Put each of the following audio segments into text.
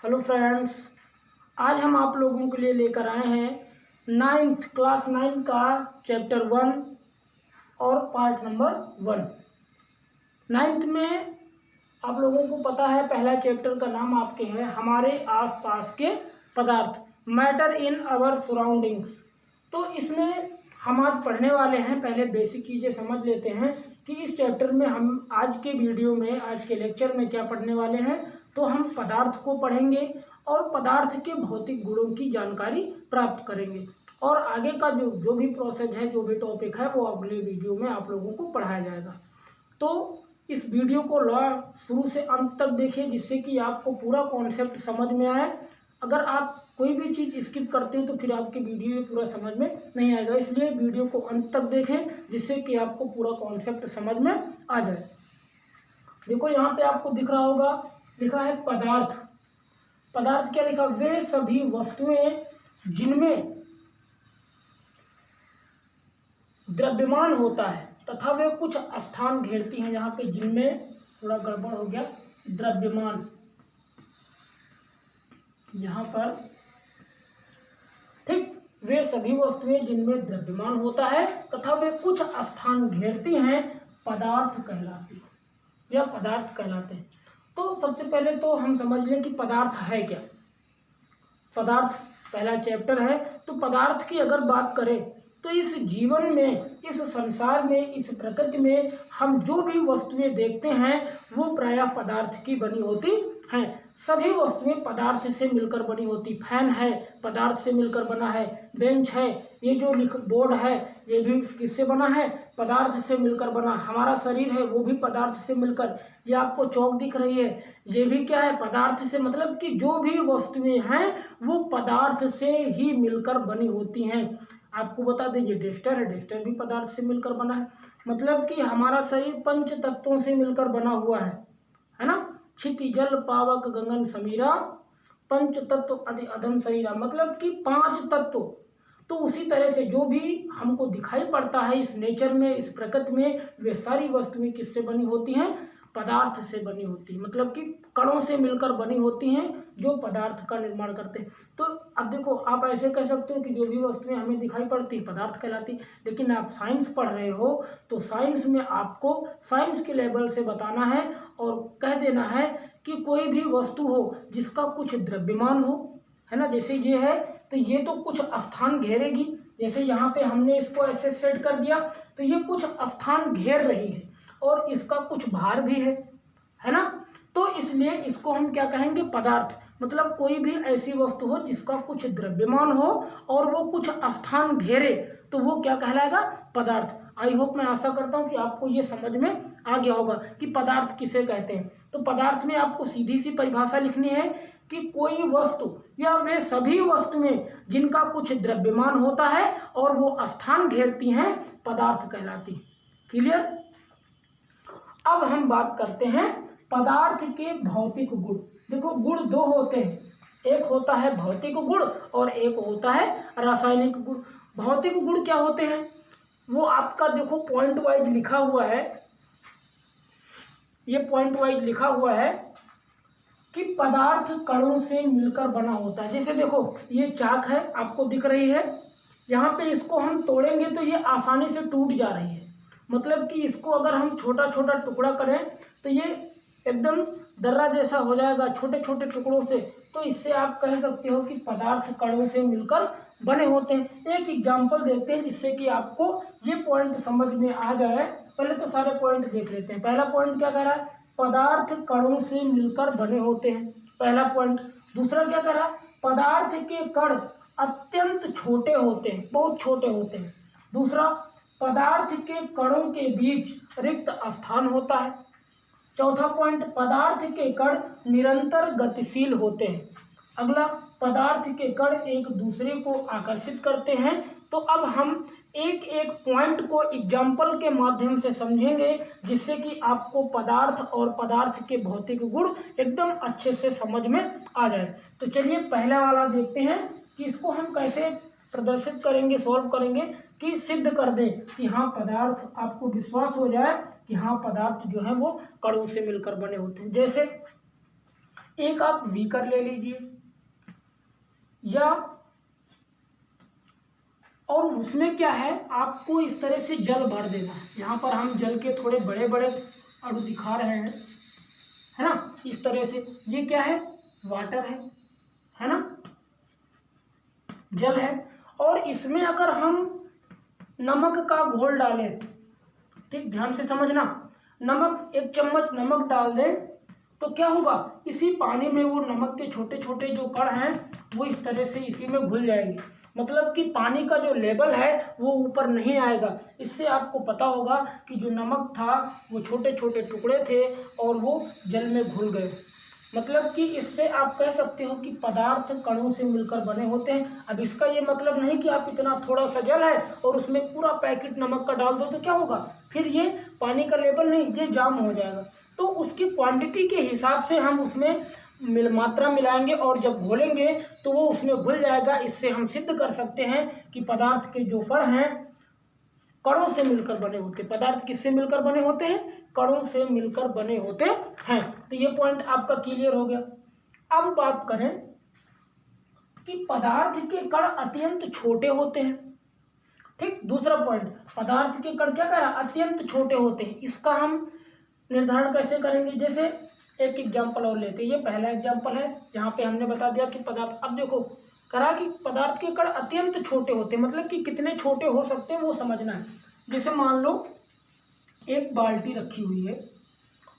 Hello friends, आज हम आप लोगों के लिए लेकर आए हैं क्लास 9 का चैप्टर 1 और पार्ट नंबर 1। 9th में आप लोगों को पता है पहला चैप्टर का नाम आपके है हमारे आसपास के पदार्थ, मैटर इन आवर सराउंडिंग्स। तो इसमें हम आज पढ़ने वाले हैं, पहले बेसिक चीज़ें समझ लेते हैं कि इस चैप्टर में हम आज के वीडियो में, आज के लेक्चर में क्या पढ़ने वाले हैं। तो हम पदार्थ को पढ़ेंगे और पदार्थ के भौतिक गुणों की जानकारी प्राप्त करेंगे, और आगे का जो भी प्रोसेस है, जो भी टॉपिक है, वो अगले वीडियो में आप लोगों को पढ़ाया जाएगा। तो इस वीडियो को शुरू से अंत तक देखिए, जिससे कि आपको पूरा कॉन्सेप्ट समझ में आए। अगर आप कोई भी चीज़ स्किप करते हैं तो फिर आपके वीडियो पूरा समझ में नहीं आएगा, इसलिए वीडियो को अंत तक देखें, जिससे कि आपको पूरा कॉन्सेप्ट समझ में आ जाए। देखो यहाँ पे आपको दिख रहा होगा, लिखा है पदार्थ। पदार्थ क्या लिखा? वे सभी वस्तुएं जिनमें द्रव्यमान होता है तथा वे कुछ स्थान घेरती हैं। यहाँ पे जिनमें थोड़ा गड़बड़ हो गया, द्रव्यमान यहाँ पर, ठीक। वे सभी वस्तुएं जिनमें द्रव्यमान होता है तथा वे कुछ स्थान घेरती हैं पदार्थ कहलाती या पदार्थ कहलाते हैं। तो सबसे पहले तो हम समझ लें कि पदार्थ है क्या। पदार्थ पहला चैप्टर है। तो पदार्थ की अगर बात करें तो इस जीवन में, इस संसार में, इस प्रकृति में हम जो भी वस्तुएं देखते हैं वो प्रायः पदार्थ की बनी होती हैं। सभी वस्तुएं पदार्थ से मिलकर बनी होती। फैन है, पदार्थ से मिलकर बना है। बेंच है, ये जो बोर्ड है, ये भी किससे बना है? पदार्थ से मिलकर बना। हमारा शरीर है, वो भी पदार्थ से मिलकर। ये आपको चौक दिख रही है, ये भी क्या है? पदार्थ से। मतलब कि जो भी वस्तुएं हैं वो पदार्थ से ही मिलकर बनी होती हैं। आपको बता दीजिए, डेस्टर है, डेस्टर भी पदार्थ से मिलकर बना है। मतलब कि हमारा शरीर पंच तत्वों से मिलकर बना हुआ है ना। क्षिति जल पावक गगन समीरा, पंच तत्व अधि अधम शरीरा। मतलब कि 5 तत्व। तो उसी तरह से जो भी हमको दिखाई पड़ता है इस नेचर में, इस प्रकृति में, वे सारी वस्तुएं किससे बनी होती हैं? पदार्थ से बनी होती है। मतलब कि कणों से मिलकर बनी होती हैं जो पदार्थ का निर्माण करते हैं। तो अब देखो, आप ऐसे कह सकते हो कि जो भी वस्तुएं हमें दिखाई पड़ती पदार्थ कहलाती। लेकिन आप साइंस पढ़ रहे हो तो साइंस में आपको साइंस के लेवल से बताना है और कह देना है कि कोई भी वस्तु हो जिसका कुछ द्रव्यमान हो, है ना। जैसे ये है तो ये तो कुछ स्थान घेरेगी। जैसे यहाँ पे हमने इसको ऐसे सेट कर दिया तो ये कुछ स्थान घेर रही है और इसका कुछ भार भी है ना। तो इसलिए इसको हम क्या कहेंगे? पदार्थ। मतलब कोई भी ऐसी वस्तु हो जिसका कुछ द्रव्यमान हो और वो कुछ स्थान घेरे, तो वो क्या कहलाएगा? पदार्थ। आई होप, मैं आशा करता हूँ कि आपको ये समझ में आ गया होगा कि पदार्थ किसे कहते हैं। तो पदार्थ में आपको सीधी सी परिभाषा लिखनी है कि कोई वस्तु या वे सभी वस्तुएं जिनका कुछ द्रव्यमान होता है और वो स्थान घेरती हैं पदार्थ कहलाती हैं। क्लियर? अब हम बात करते हैं पदार्थ के भौतिक गुण। देखो, गुण 2 होते हैं, एक होता है भौतिक गुण और एक होता है रासायनिक गुण। भौतिक गुण क्या होते हैं वो आपका देखो पॉइंट वाइज लिखा हुआ है। ये पॉइंट वाइज लिखा हुआ है कि पदार्थ कणों से मिलकर बना होता है। जैसे देखो, ये चाक है, आपको दिख रही है, यहाँ पे इसको हम तोड़ेंगे तो ये आसानी से टूट जा रही है। मतलब कि इसको अगर हम छोटा छोटा टुकड़ा करें तो ये एकदम दर्रा जैसा हो जाएगा छोटे छोटे टुकड़ों से। तो इससे आप कह सकते हो कि पदार्थ कणों से मिलकर बने होते हैं। एक एग्जाम्पल देखते हैं जिससे कि आपको ये पॉइंट समझ में आ जाए। पहले तो सारे पॉइंट देख लेते हैं। पहला पॉइंट क्या कह रहा है? पदार्थ कणों से मिलकर बने होते हैं, पहला पॉइंट। दूसरा क्या कह रहा है? पदार्थ के कण अत्यंत छोटे होते हैं, बहुत छोटे होते हैं। दूसरा, पदार्थ के कणों के बीच रिक्त स्थान होता है। चौथा पॉइंट, पदार्थ के कण निरंतर गतिशील होते हैं। अगला, पदार्थ के कण एक दूसरे को आकर्षित करते हैं। तो अब हम एक एक पॉइंट को एग्जाम्पल के माध्यम से समझेंगे, जिससे कि आपको पदार्थ और पदार्थ के भौतिक गुण एकदम अच्छे से समझ में आ जाए। तो चलिए पहला वाला देखते हैं कि इसको हम कैसे प्रदर्शित करेंगे, सॉल्व करेंगे, कि सिद्ध कर दें कि हाँ पदार्थ, आपको विश्वास हो जाए कि हाँ पदार्थ जो है वो कणों से मिलकर बने होते हैं। जैसे एक आप बीकर ले लीजिए या, और उसमें क्या है, आपको इस तरह से जल भर देना है। यहाँ पर हम जल के थोड़े बड़े बड़े अणु दिखा रहे हैं, है ना, इस तरह से। ये क्या है, वाटर है ना, जल है। और इसमें अगर हम नमक का घोल डालें, ठीक ध्यान से समझना, नमक 1 चम्मच नमक डाल दें तो क्या होगा, इसी पानी में वो नमक के छोटे छोटे जो कण हैं वो इस तरह से इसी में घुल जाएंगे। मतलब कि पानी का जो लेवल है वो ऊपर नहीं आएगा। इससे आपको पता होगा कि जो नमक था वो छोटे छोटे टुकड़े थे और वो जल में घुल गए। मतलब कि इससे आप कह सकते हो कि पदार्थ कणों से मिलकर बने होते हैं। अब इसका ये मतलब नहीं कि आप इतना थोड़ा सा जल है और उसमें पूरा पैकेट नमक का डाल दो तो क्या होगा, फिर ये पानी का लेवल नहीं, ये जाम हो जाएगा। तो उसकी क्वांटिटी के हिसाब से हम उसमें मात्रा मिलाएंगे और जब घोलेंगे तो वो उसमें घुल जाएगा। इससे हम सिद्ध कर सकते हैं कि पदार्थ के जो कण हैं कणों से मिलकर बने होते हैं। पदार्थ किससे मिलकर बने होते हैं, कणों से मिलकर बने होते हैं। तो ये पॉइंट आपका क्लियर हो गया। अब बात करें कि पदार्थ के कण अत्यंत छोटे होते हैं। ठीक, दूसरा पॉइंट, पदार्थ के कण क्या कह रहा है, अत्यंत छोटे होते हैं। इसका हम निर्धारण कैसे करेंगे, जैसे एक एग्जाम्पल और लेते हैं। ये पहला एग्जाम्पल है, यहाँ पे हमने बता दिया कि पदार्थ, अब देखो करा कि पदार्थ के कण अत्यंत छोटे होते हैं, मतलब कि कितने छोटे हो सकते हैं वो समझना है। जैसे मान लो एक बाल्टी रखी हुई है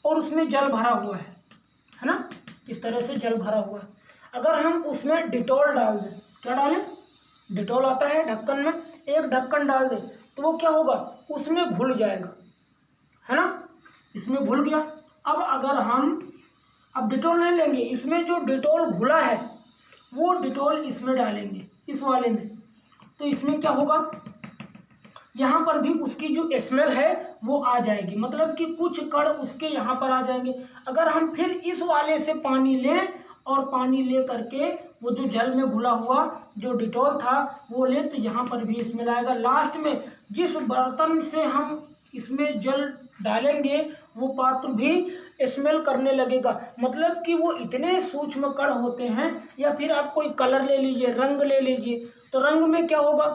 और उसमें जल भरा हुआ है ना, इस तरह से जल भरा हुआ है। अगर हम उसमें डिटॉल डाल दें, क्या डालें, डिटॉल आता है ढक्कन में, एक ढक्कन डाल दें तो वो क्या होगा, उसमें घुल जाएगा, है ना, इसमें घुल गया। अब अगर हम अब डिटॉल नहीं लेंगे, इसमें जो डिटॉल घुला है वो डिटॉल इसमें डालेंगे, इस वाले में, तो इसमें क्या होगा, यहाँ पर भी उसकी जो स्मेल है वो आ जाएगी। मतलब कि कुछ कण उसके यहाँ पर आ जाएंगे। अगर हम फिर इस वाले से पानी लें और पानी ले करके वो जो जल में घुला हुआ जो डिटॉल था वो लें तो यहाँ पर भी स्मेल आएगा। लास्ट में जिस बर्तन से हम इसमें जल डालेंगे वो पात्र भी स्मेल करने लगेगा। मतलब कि वो इतने सूक्ष्म कण होते हैं। या फिर आप कोई कलर ले लीजिए, रंग ले लीजिए, तो रंग में क्या होगा,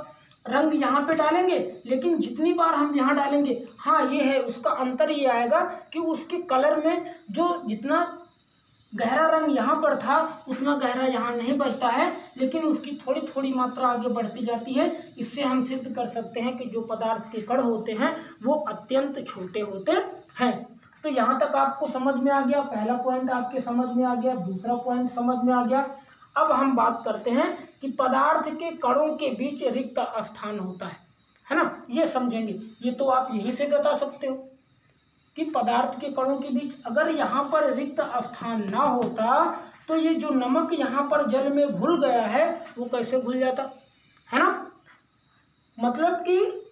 रंग यहाँ पे डालेंगे लेकिन जितनी बार हम यहाँ डालेंगे, हाँ ये है उसका अंतर ये आएगा कि उसके कलर में जो जितना गहरा रंग यहाँ पर था उतना गहरा यहाँ नहीं बचता है, लेकिन उसकी थोड़ी थोड़ी मात्रा आगे बढ़ती जाती है। इससे हम सिद्ध कर सकते हैं कि जो पदार्थ के कण होते हैं वो अत्यंत छोटे होते हैं। तो यहाँ तक आपको समझ में आ गया, पहला पॉइंट आपके समझ में आ गया, दूसरा पॉइंट समझ में आ गया। अब हम बात करते हैं कि पदार्थ के कणों के बीच रिक्त स्थान होता है ना, ये समझेंगे। ये तो आप यहीं से बता सकते हो कि पदार्थ के कणों के बीच अगर यहाँ पर रिक्त स्थान ना होता तो ये जो नमक यहाँ पर जल में घुल गया है वो कैसे घुल जाता, है ना। मतलब कि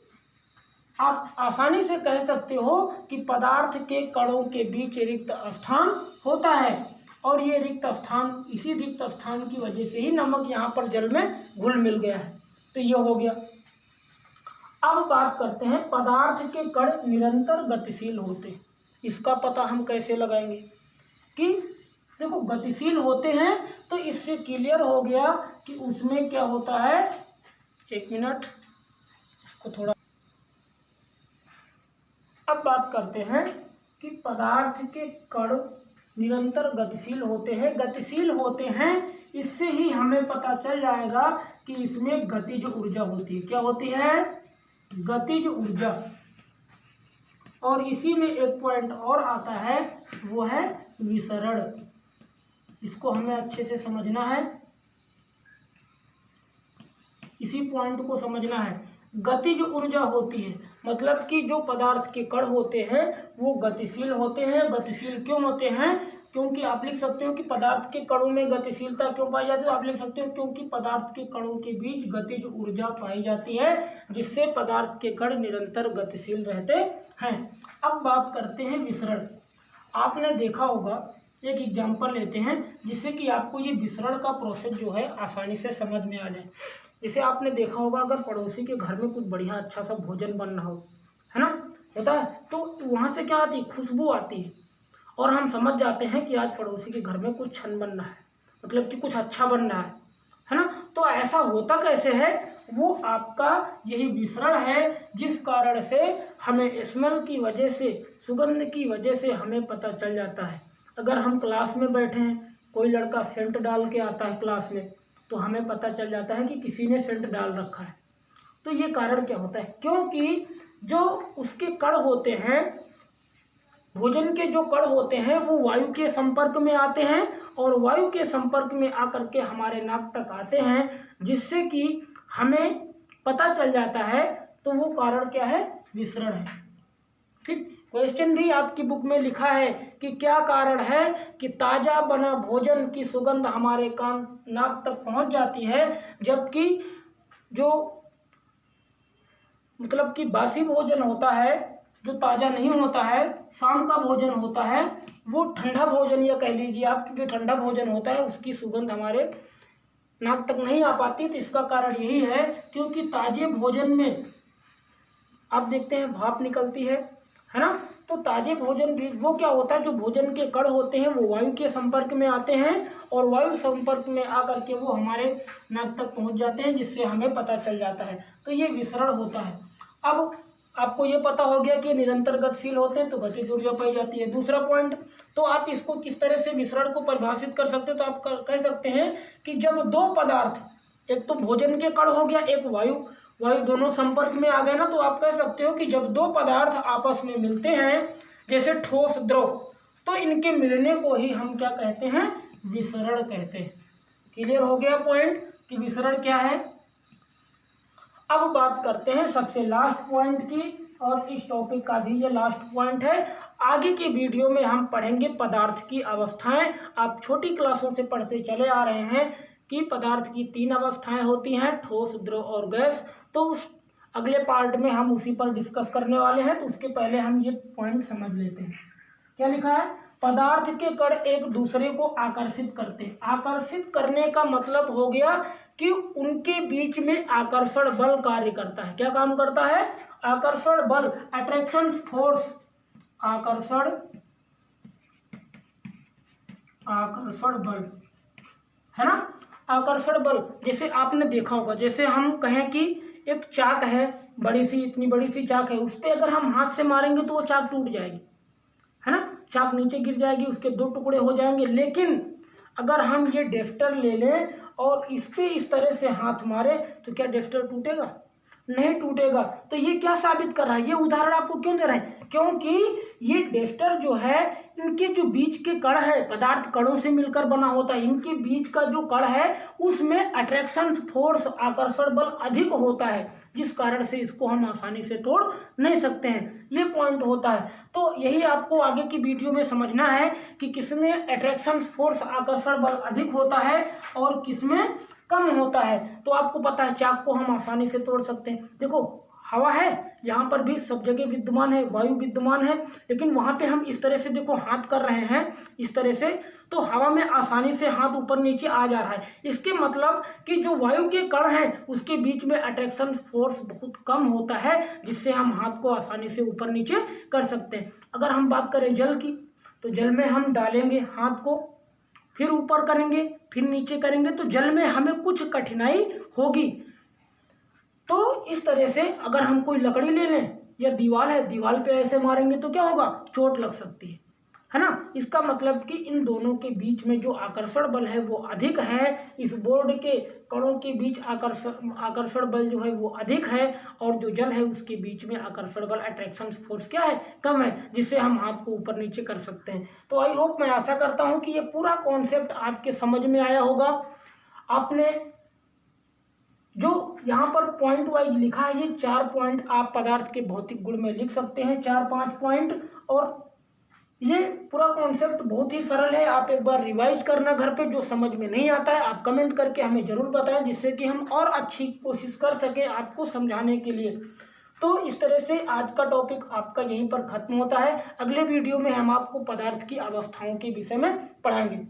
आप आसानी से कह सकते हो कि पदार्थ के कणों के बीच रिक्त स्थान होता है और ये रिक्त स्थान, इसी रिक्त स्थान की वजह से ही नमक यहाँ पर जल में घुल मिल गया है। तो ये हो गया। अब बात करते हैं पदार्थ के कण निरंतर गतिशील होते हैं। इसका पता हम कैसे लगाएंगे कि देखो गतिशील होते हैं, तो इससे क्लियर हो गया कि उसमें क्या होता है। एक मिनट, इसको थोड़ा, अब बात करते हैं कि पदार्थ के कण निरंतर गतिशील होते हैं। गतिशील होते हैं, इससे ही हमें पता चल जाएगा कि इसमें गतिज ऊर्जा होती है। क्या होती है, गतिज ऊर्जा। और इसी में एक पॉइंट और आता है, वो है विसरण। इसको हमें अच्छे से समझना है, इसी पॉइंट को समझना है। गतिज ऊर्जा होती है, मतलब कि जो पदार्थ के कण होते हैं वो गतिशील होते हैं। गतिशील क्यों होते हैं, क्योंकि आप लिख सकते हो कि पदार्थ के कणों में गतिशीलता क्यों पाई जाती है, आप लिख सकते हो क्योंकि पदार्थ के कणों के बीच गतिज ऊर्जा पाई जाती है, जिससे पदार्थ के कण निरंतर गतिशील रहते हैं। अब बात करते हैं विसरण। आपने देखा होगा, एक एग्जाम्पल लेते हैं जिससे कि आपको ये विसरण का प्रोसेस जो है आसानी से समझ में आ जाए। जैसे आपने देखा होगा, अगर पड़ोसी के घर में कुछ बढ़िया अच्छा सा भोजन बन रहा हो, है ना, होता है, तो वहाँ से क्या आती है, खुशबू आती है। और हम समझ जाते हैं कि आज पड़ोसी के घर में कुछ छन बन रहा है, मतलब कि कुछ अच्छा बन रहा है ना। तो ऐसा होता कैसे है, वो आपका यही विसरण है, जिस कारण से हमें स्मेल की वजह से, सुगंध की वजह से हमें पता चल जाता है। अगर हम क्लास में बैठे हैं, कोई लड़का सेंट डाल के आता है क्लास में, तो हमें पता चल जाता है कि किसी ने सेंट डाल रखा है। तो ये कारण क्या होता है, क्योंकि जो उसके कण होते हैं, भोजन के जो कण होते हैं वो वायु के संपर्क में आते हैं, और वायु के संपर्क में आकर के हमारे नाक तक आते हैं, जिससे कि हमें पता चल जाता है। तो वो कारण क्या है, विसरण है। ठीक, क्वेश्चन भी आपकी बुक में लिखा है कि क्या कारण है कि ताज़ा बना भोजन की सुगंध हमारे कान नाक तक पहुंच जाती है, जबकि जो मतलब कि बासी भोजन होता है, जो ताज़ा नहीं होता है, शाम का भोजन होता है, वो ठंडा भोजन, या कह लीजिए आप जो ठंडा भोजन होता है उसकी सुगंध हमारे नाक तक नहीं आ पाती। तो इसका कारण यही है क्योंकि ताज़े भोजन में आप देखते हैं भाप निकलती है ना। तो ताज़े भोजन भी वो क्या होता है, जो भोजन के कण होते हैं वो वायु के संपर्क में आते हैं, और वायु संपर्क में आकर के वो हमारे नाक तक पहुंच जाते हैं, जिससे हमें पता चल जाता है। तो ये विसरण होता है। अब आपको ये पता हो गया कि निरंतर गतिशील होते हैं तो गतिज ऊर्जा पाई जाती है। दूसरा पॉइंट, तो आप इसको किस तरह से विसरण को परिभाषित कर सकते हैं, तो आप कह सकते हैं कि जब दो पदार्थ, एक तो भोजन के कण हो गया, एक वायु दोनों संपर्क में आ गए ना, तो आप कह सकते हो कि जब दो पदार्थ आपस में मिलते हैं, जैसे ठोस द्रव, तो इनके मिलने को ही हम क्या कहते हैं, विसरण कहते हैं। क्लियर हो गया पॉइंट कि विसरण क्या है। अब बात करते हैं सबसे लास्ट पॉइंट की, और इस टॉपिक का भी ये लास्ट पॉइंट है। आगे के वीडियो में हम पढ़ेंगे पदार्थ की अवस्थाएं। आप छोटी क्लासों से पढ़ते चले आ रहे हैं कि पदार्थ की 3 अवस्थाएं होती हैं, ठोस, द्रव और गैस। तो उस अगले पार्ट में हम उसी पर डिस्कस करने वाले हैं। तो उसके पहले हम ये पॉइंट समझ लेते हैं। क्या लिखा है, पदार्थ के कण एक दूसरे को आकर्षित करते हैं। आकर्षित करने का मतलब हो गया कि उनके बीच में आकर्षण बल कार्य करता है। क्या काम करता है, आकर्षण बल, अट्रैक्शन फोर्स, आकर्षण बल है ना। आकर्षण बल, जैसे आपने देखा होगा, जैसे हम कहें कि एक चाक है, बड़ी सी, इतनी बड़ी सी चाक है, उस पर अगर हम हाथ से मारेंगे तो वो चाक टूट जाएगी, है ना, चाक नीचे गिर जाएगी, उसके 2 टुकड़े हो जाएंगे। लेकिन अगर हम ये डेस्टर ले लें और इस पे इस तरह से हाथ मारे तो क्या डेस्टर टूटेगा, नहीं टूटेगा। तो ये क्या साबित कर रहा है, ये उदाहरण आपको क्यों दे रहा है, क्योंकि ये डेस्टर जो है, इनके जो बीच के कण है, पदार्थ कणों से मिलकर बना होता है, इनके बीच का जो कण है उसमें अट्रैक्शन फोर्स, आकर्षण बल अधिक होता है, जिस कारण से इसको हम आसानी से तोड़ नहीं सकते हैं। ये पॉइंट होता है। तो यही आपको आगे की वीडियो में समझना है कि किसमें अट्रैक्शन फोर्स, आकर्षण बल अधिक होता है और किसमें कम होता है। तो आपको पता है चाक को हम आसानी से तोड़ सकते हैं। देखो हवा है, यहाँ पर भी सब जगह विद्यमान है, वायु विद्यमान है, लेकिन वहाँ पे हम इस तरह से देखो हाथ कर रहे हैं इस तरह से, तो हवा में आसानी से हाथ ऊपर नीचे आ जा रहा है। इसके मतलब कि जो वायु के कण हैं उसके बीच में अट्रैक्शन फोर्स बहुत कम होता है, जिससे हम हाथ को आसानी से ऊपर नीचे कर सकते हैं। अगर हम बात करें जल की, तो जल में हम डालेंगे हाथ को, फिर ऊपर करेंगे, फिर नीचे करेंगे, तो जल में हमें कुछ कठिनाई होगी। तो इस तरह से अगर हम कोई लकड़ी ले लें या दीवार है, दीवार पे ऐसे मारेंगे तो क्या होगा, चोट लग सकती है ना। इसका मतलब कि इन दोनों के बीच में जो आकर्षण बल है वो अधिक है, इस बोर्ड के कणों के बीच आकर्षण बल जो है वो अधिक है, और जो जल है उसके बीच में आकर्षण बल, अट्रैक्शन फोर्स क्या है, कम है, जिससे हम हाथ को ऊपर नीचे कर सकते हैं। तो आई होप, मैं आशा करता हूँ कि ये पूरा कॉन्सेप्ट आपके समझ में आया होगा। आपने जो यहाँ पर पॉइंट वाइज लिखा है, ये 4 पॉइंट आप पदार्थ के भौतिक गुण में लिख सकते हैं, 4-5 पॉइंट। और ये पूरा कॉन्सेप्ट बहुत ही सरल है, आप एक बार रिवाइज करना घर पे। जो समझ में नहीं आता है आप कमेंट करके हमें ज़रूर बताएं, जिससे कि हम और अच्छी कोशिश कर सकें आपको समझाने के लिए। तो इस तरह से आज का टॉपिक आपका यहीं पर खत्म होता है। अगले वीडियो में हम आपको पदार्थ की अवस्थाओं के विषय में पढ़ाएंगे।